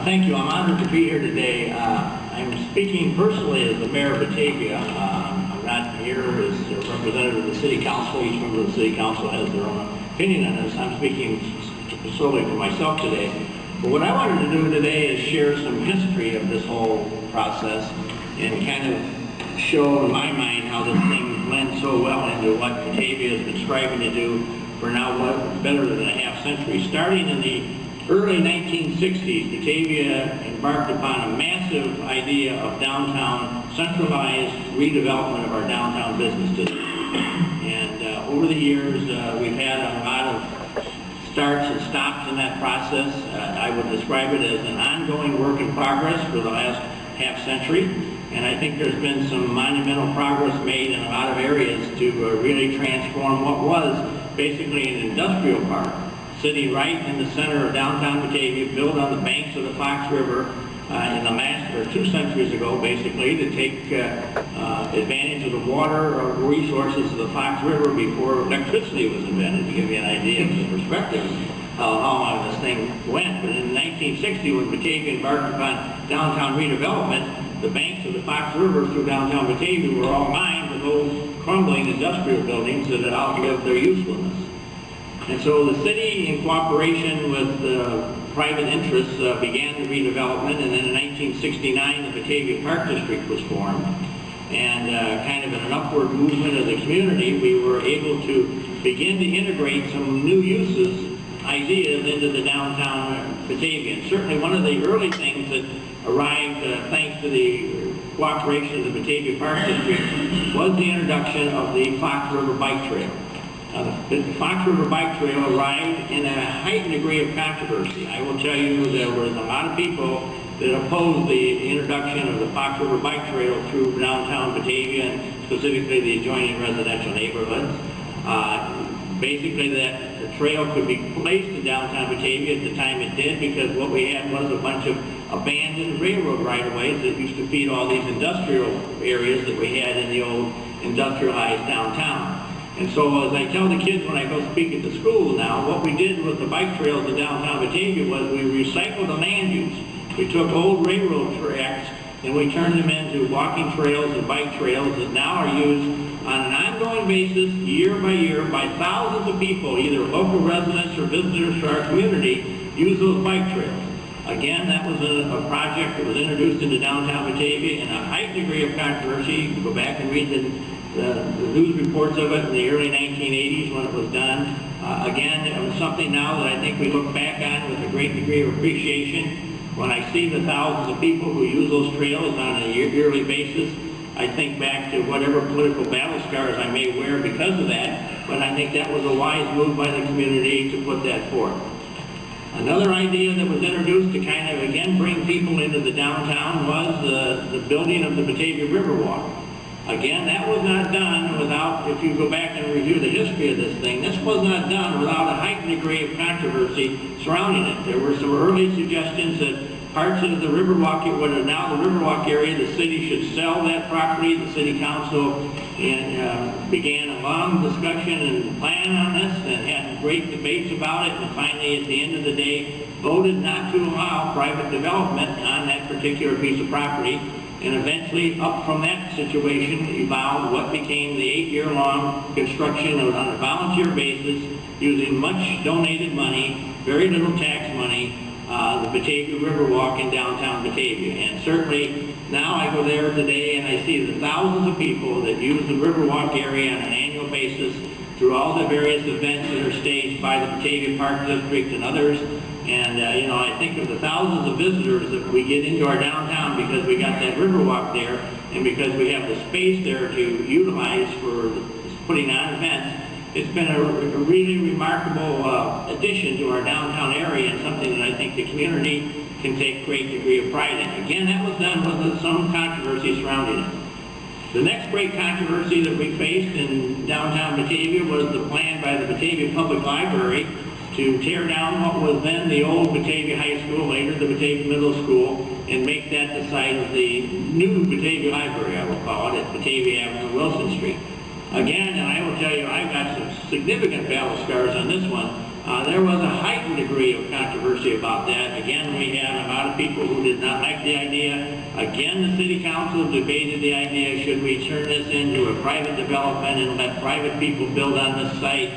Thank you. I'm honored to be here today. I'm speaking personally as the mayor of Batavia. I'm not here as a representative of the city council. Each member of the city council has their own opinion on this. I'm speaking solely for myself today. But what I wanted to do today is share some history of this whole process and kind of show in my mind how this thing blends so well into what Batavia has been striving to do for now better than a half century. Starting in the early 1960s, Batavia embarked upon a massive idea of downtown, centralized redevelopment of our downtown business district. And over the years, we've had a lot of starts and stops in that process. I would describe it as an ongoing work in progress for the last half century. And I think there's been some monumental progress made in a lot of areas to really transform what was basically an industrial park, sitting right in the center of downtown Batavia, built on the banks of the Fox River in the last, or 2 centuries ago, basically, to take advantage of the water resources of the Fox River before electricity was invented, to give you an idea of the perspective how long this thing went. But in 1960, when Batavia embarked upon downtown redevelopment, the banks of the Fox River through downtown Batavia were all mined with old crumbling industrial buildings that had outlived their usefulness. And so the city, in cooperation with private interests, began the redevelopment, and then in 1969 the Batavia Park District was formed. And kind of in an upward movement of the community, we were able to begin to integrate some new uses, ideas into the downtown Batavia. And certainly one of the early things that arrived thanks to the cooperation of the Batavia Park District was the introduction of the Fox River Bike Trail. The Fox River Bike Trail arrived in a heightened degree of controversy. I will tell you there was a lot of people that opposed the introduction of the Fox River Bike Trail through downtown Batavia, and specifically the adjoining residential neighborhoods. Basically that the trail could be placed in downtown Batavia at the time it did, because what we had was a bunch of abandoned railroad right-of-ways that used to feed all these industrial areas that we had in the old industrialized downtown. And so as I tell the kids when I go speak at the school now, what we did with the bike trails in downtown Batavia was we recycled the land use. We took old railroad tracks and we turned them into walking trails and bike trails that now are used on an ongoing basis, year by year, by thousands of people, either local residents or visitors to our community, use those bike trails. Again, that was a project that was introduced into downtown Batavia in a high degree of controversy. You can go back and read the news reports of it in the early 1980s when it was done. Again, it was something now that I think we look back on with a great degree of appreciation. When I see the thousands of people who use those trails on a yearly basis, I think back to whatever political battle scars I may wear because of that, but I think that was a wise move by the community to put that forth. Another idea that was introduced to kind of, again, bring people into the downtown was the building of the Batavia Riverwalk. Again, that was not done without, if you go back and review the history of this thing, this was not done without a heightened degree of controversy surrounding it. There were some early suggestions that parts of the Riverwalk, what is now the Riverwalk area, the city should sell that property. The city council began a long discussion and plan on this and had great debates about it, and finally at the end of the day voted not to allow private development on that particular piece of property. And eventually, up from that situation, evolved what became the 8-year-long construction on a volunteer basis, using much donated money, very little tax money, the Batavia Riverwalk in downtown Batavia. And certainly, now I go there today and I see the thousands of people that use the Riverwalk area on an annual basis through all the various events that are staged by the Batavia Park District and others. And, I think of the thousands of visitors that we get into our downtown because we got that Riverwalk there and because we have the space there to utilize for putting on events. It's been a really remarkable addition to our downtown area, and something that I think the community can take great degree of pride in. Again, that was done with some controversy surrounding it. The next great controversy that we faced in downtown Batavia was the plan by the Batavia Public Library to tear down what was then the old Batavia High School, later the Batavia Middle School, and make that the site of the new Batavia Library, I will call it, at Batavia Avenue, Wilson Street. Again, and I will tell you, I've got some significant battle scars on this one. There was a heightened degree of controversy about that. Again, we had a lot of people who did not like the idea. Again, the city council debated the idea, should we turn this into a private development and let private people build on this site?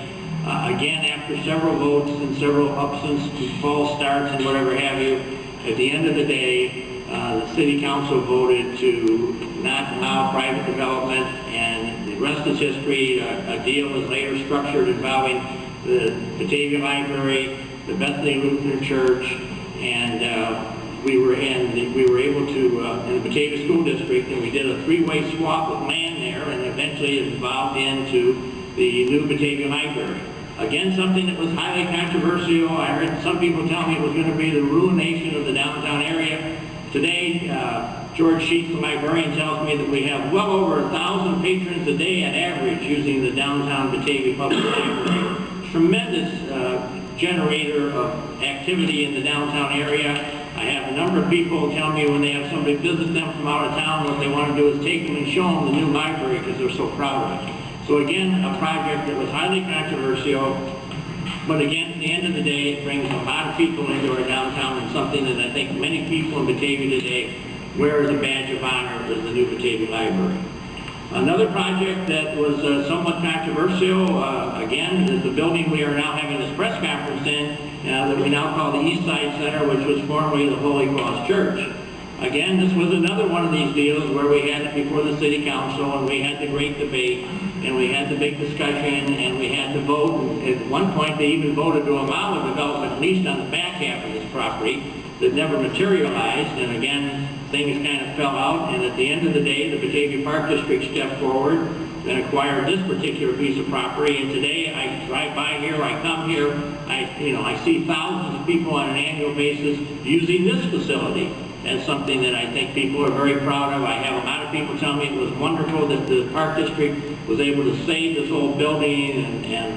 Again, after several votes and several ups and false starts and whatever have you, at the end of the day, the city council voted to not allow private development, and the rest is history. A deal was later structured involving the Batavia Library, the Bethany Lutheran Church, and we were able to, in the Batavia School District, and we did a three-way swap of land there, and eventually it evolved into the new Batavia Library. Again, something that was highly controversial. I heard some people tell me it was going to be the ruination of the downtown area. Today, George Schielke, the librarian, tells me that we have well over 1,000 patrons a day at average using the downtown Batavia Public Library. Tremendous generator of activity in the downtown area. I have a number of people tell me when they have somebody visit them from out of town, what they want to do is take them and show them the new library because they're so proud of it. So again, a project that was highly controversial, but again, at the end of the day, it brings a lot of people into our downtown, and something that I think many people in Batavia today wear as a badge of honor is the new Batavia Library. Another project that was somewhat controversial, again, is the building we are now having this press conference in, that we now call the East Side Center, which was formerly the Holy Cross Church. Again, this was another one of these deals where we had it before the city council, and we had the great debate, and we had the big discussion, and we had to vote. And at one point, they even voted to allow the development, at least on the back half of this property, that never materialized. And again, things kind of fell out. And at the end of the day, the Batavia Park District stepped forward and acquired this particular piece of property. And today, I drive by here, I come here, I see thousands of people on an annual basis using this facility as something that I think people are very proud of. I have a lot of people tell me it was wonderful that the Park District was able to save this old building and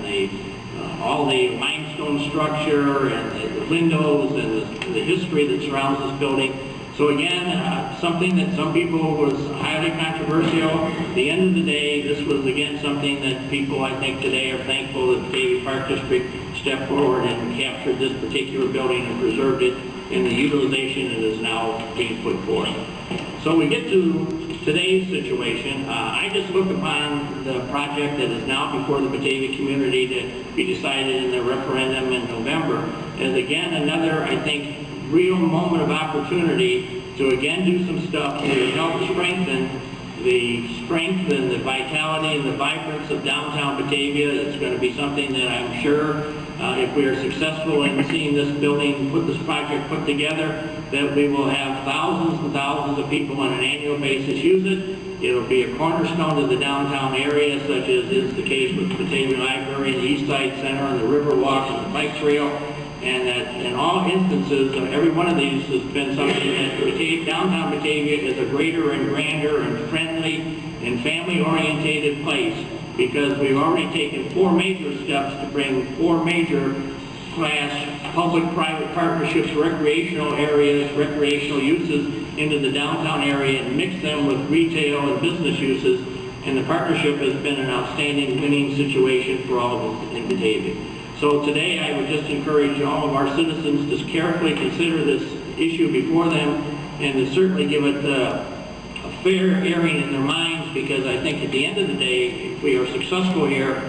all the limestone structure and the windows and the history that surrounds this building. So again, something that some people was highly controversial. At the end of the day, this was again something that people I think today are thankful that the Batavia Park District stepped forward and captured this particular building and preserved it in the utilization it is now being put forth. So we get to today's situation. I just look upon the project that is now before the Batavia community to be decided in the referendum in November as again another, I think, real moment of opportunity to again do some stuff to help strengthen the strength and the vitality and the vibrance of downtown Batavia. It's going to be something that I'm sure if we are successful in seeing this building, this project put together, that we will have thousands and thousands of people on an annual basis use it. It'll be a cornerstone of the downtown area, such as is the case with the Batavia Library, the East Side Center, and the Riverwalk and the bike trail. And that in all instances, every one of these has been something that downtown Batavia is a greater and grander and friendly and family-orientated place, because we've already taken 4 major steps to bring 4 major class public-private partnerships, recreational areas, recreational uses into the downtown area and mix them with retail and business uses. And the partnership has been an outstanding winning situation for all of us in Batavia. So today I would just encourage all of our citizens to carefully consider this issue before them and to certainly give it a fair airing in their minds, because I think at the end of the day, if we are successful here,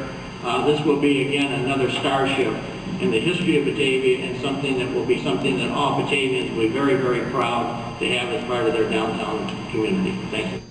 this will be again another starship in the history of Batavia, and something that will be something that all Batavians will be very, very proud to have as part of their downtown community. Thank you.